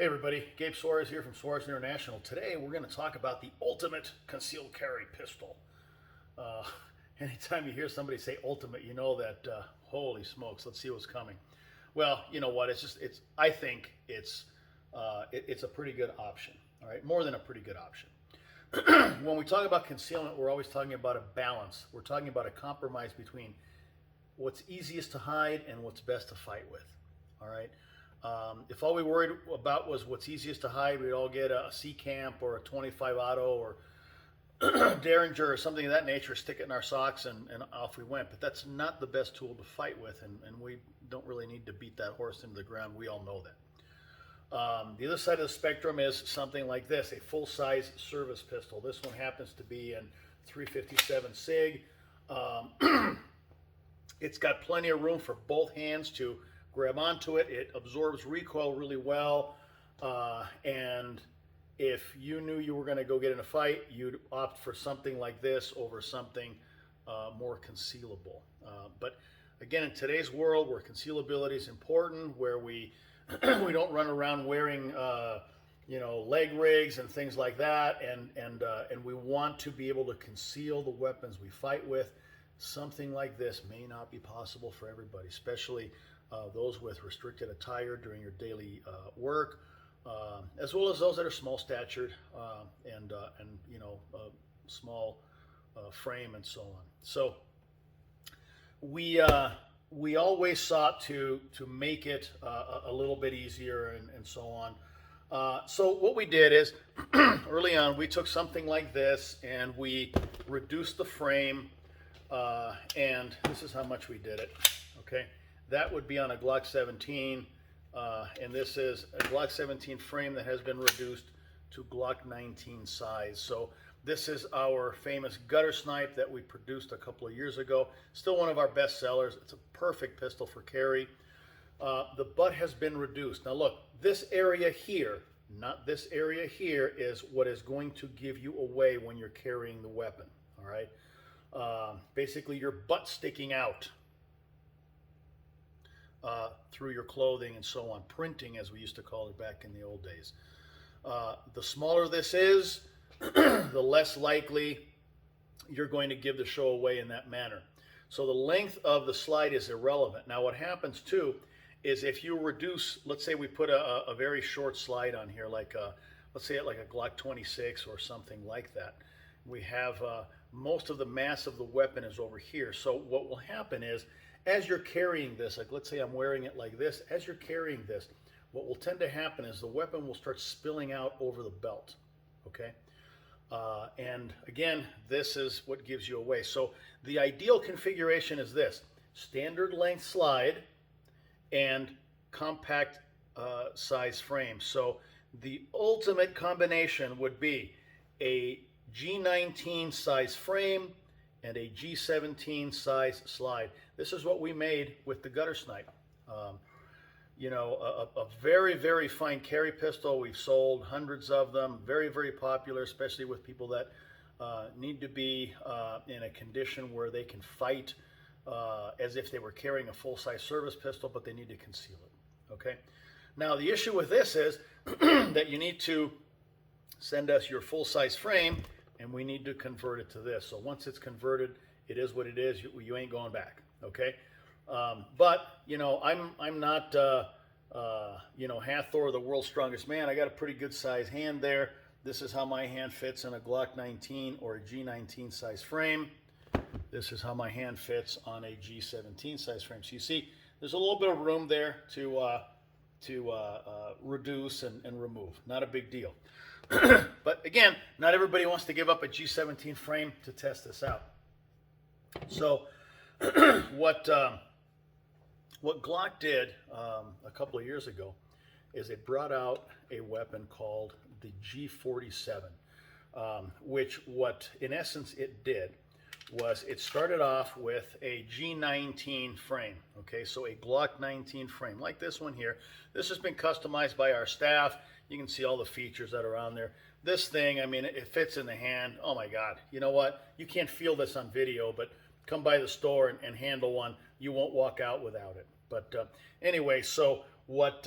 Hey everybody, Gabe Suarez here from Suarez International. Today we're going to talk about the ultimate concealed carry pistol. Anytime you hear somebody say ultimate, you know that, holy smokes, let's see what's coming. Well, you know what, I think it's a pretty good option, all right? More than a pretty good option. When we talk about concealment, we're always talking about a balance. We're talking about a compromise between what's easiest to hide and what's best to fight with, all right? If all we worried about was what's easiest to hide, we'd all get a C-Camp or a 25 Auto or Derringer or something of that nature, stick it in our socks, and off we went. But that's not the best tool to fight with, and we don't really need to beat that horse into the ground. We all know that. The other side of the spectrum is something like this, a full-size service pistol. This one happens to be in 357 SIG. It's got plenty of room for both hands to grab onto it. It absorbs recoil really well, and if you knew you were going to go get in a fight, you'd opt for something like this over something more concealable. But again, in today's world where concealability is important, where we we don't run around wearing leg rigs and things like that, and we want to be able to conceal the weapons we fight with, something like this may not be possible for everybody, especially those with restricted attire during your daily work, as well as those that are small statured and small frame and so on. So we always sought to make it a little bit easier and so on. So what we did is early on we took something like this and we reduced the frame, and this is how much we did it. Okay. That would be on a Glock 17, and this is a Glock 17 frame that has been reduced to Glock 19 size. So this is our famous gutter snipe that we produced a couple of years ago. Still one of our best sellers. It's a perfect pistol for carry. The butt has been reduced. Now look, this area here, not this area here, is what is going to give you away when you're carrying the weapon, all right? Basically your butt sticking out through your clothing and so on, printing as we used to call it back in the old days. The smaller this is, the less likely you're going to give the show away in that manner. So the length of the slide is irrelevant. Now what happens too is if you reduce, let's say we put a very short slide on here, like let's say it like a Glock 26 or something like that. We have most of the mass of the weapon is over here. So what will happen is, as you're carrying this, like let's say I'm wearing it like this, as you're carrying this, what will tend to happen is the weapon will start spilling out over the belt, okay? And again, this is what gives you away. So the ideal configuration is this: standard length slide and compact size frame. So the ultimate combination would be a G19 size frame and a G17 size slide. This is what we made with the gutter snipe. A very, very fine carry pistol. We've sold hundreds of them. Very, very popular, especially with people that need to be in a condition where they can fight as if they were carrying a full-size service pistol, but they need to conceal it, okay? Now, the issue with this is that you need to send us your full-size frame, and we need to convert it to this. So once it's converted, it is what it is. You ain't going back, okay? But I'm not Hathor, the world's strongest man. I got a pretty good size hand there. This is how my hand fits in a Glock 19 or a G19 size frame. This is how my hand fits on a G17 size frame. So you see, there's a little bit of room there to reduce and remove. Not a big deal. But again, not everybody wants to give up a G17 frame to test this out. So what Glock did a couple of years ago is it brought out a weapon called the G47, which what in essence it did was it started off with a G19 frame, okay, so a Glock 19 frame like this one here. This has been customized by our staff. You can see all the features that are on there. This thing, I mean, it fits in the hand. Oh my God, you know what? You can't feel this on video, but come by the store and handle one. You won't walk out without it. But anyway, so what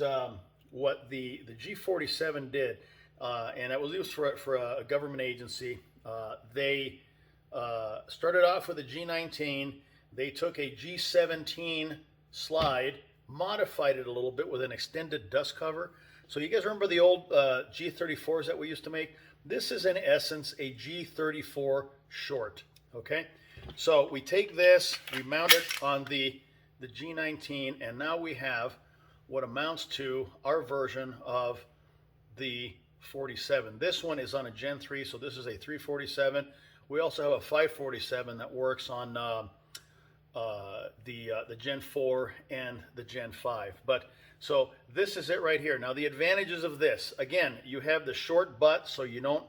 what the G47 did, and it was used for a government agency. They started off with a G19. They took a G17 slide, modified it a little bit with an extended dust cover. So you guys remember the old G34s that we used to make? This is in essence a G34 short, okay? So we take this, we mount it on the G19, and now we have what amounts to our version of the 47. This one is on a Gen 3, so this is a 347. We also have a 547 that works on the Gen 4 and the Gen 5. But so this is it right here. Now the advantages of this, again, you have the short butt, so you don't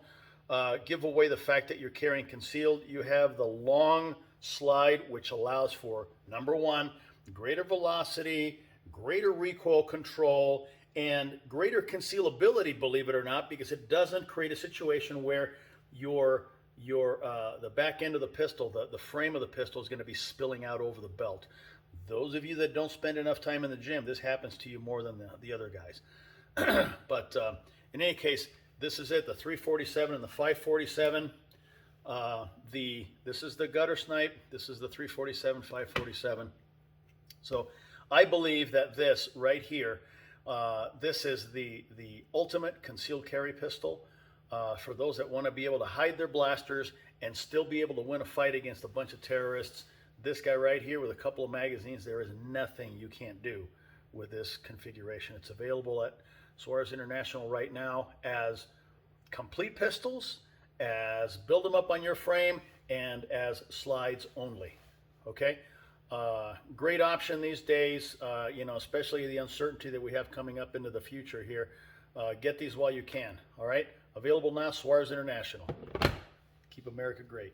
give away the fact that you're carrying concealed. You have the long slide, which allows for, number one, greater velocity, greater recoil control, and greater concealability, believe it or not, because it doesn't create a situation where the back end of the pistol, the frame of the pistol, is going to be spilling out over the belt. Those of you that don't spend enough time in the gym, this happens to you more than the other guys. But in any case, this is it, the 347 and the 547. This is the gutter snipe. This is the 347, 547. So I believe that this right here, this is the ultimate concealed carry pistol for those that want to be able to hide their blasters and still be able to win a fight against a bunch of terrorists. This guy right here with a couple of magazines, there is nothing you can't do with this configuration. It's available at Suarez International right now as complete pistols, as build them up on your frame, and as slides only. Okay? Great option these days, you know, especially the uncertainty that we have coming up into the future here. Get these while you can. All right? Available now, Suarez International. Keep America great.